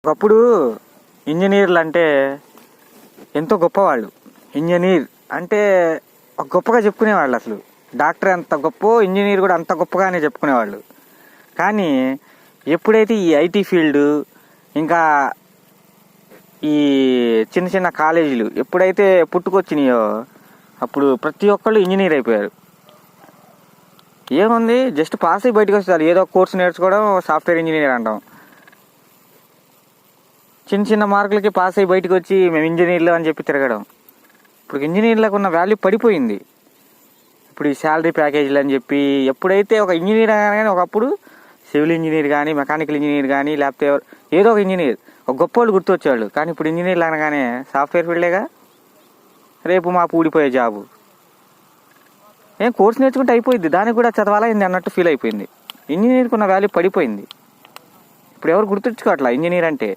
ఒకప్పుడు ఇంజనీర్లు అంటే ఎంతో గొప్పవాళ్ళు. ఇంజనీర్ అంటే ఒక గొప్పగా చెప్పుకునేవాళ్ళు. అసలు డాక్టర్ ఎంత గొప్ప, ఇంజనీర్ కూడా అంత గొప్పగానే చెప్పుకునేవాళ్ళు. కానీ ఎప్పుడైతే ఈ ఐటీ ఫీల్డ్, ఇంకా ఈ చిన్న చిన్న కాలేజీలు ఎప్పుడైతే పుట్టుకొచ్చినాయో అప్పుడు ప్రతి ఒక్కళ్ళు ఇంజనీర్ అయిపోయారు. ఏముంది, జస్ట్ పాస్ అయ్యి బయటకు వస్తారు, ఏదో కోర్సు నేర్చుకోవడం, సాఫ్ట్వేర్ ఇంజనీర్ అంటాం. చిన్న చిన్న మార్కులకి పాస్ అయ్యి బయటకు వచ్చి మేము ఇంజనీర్లు అని చెప్పి తిరగడం. ఇప్పుడు ఇంజనీర్లకు ఉన్న వాల్యూ పడిపోయింది. ఇప్పుడు ఈ శాలరీ ప్యాకేజీలు అని చెప్పి, ఎప్పుడైతే ఒక ఇంజనీర్ అనగానే ఒకప్పుడు సివిల్ ఇంజనీర్ కానీ, మెకానికల్ ఇంజనీర్ కానీ, లేకపోతే ఏదో ఒక ఇంజనీర్, ఒక గొప్ప వాళ్ళు గుర్తొచ్చేవాళ్ళు. కానీ ఇప్పుడు ఇంజనీర్లు అనగానే సాఫ్ట్వేర్ ఫీల్డేగా, రేపు మాకు ఊడిపోయే జాబు. ఏం కోర్సు నేర్చుకుంటే అయిపోయింది, దానికి కూడా చదవాలా ఏంది అన్నట్టు ఫీల్ అయిపోయింది. ఇంజనీర్కి ఉన్న వాల్యూ పడిపోయింది. ఇప్పుడు ఎవరు గుర్తుంచుకోవట్లా ఇంజనీర్ అంటే.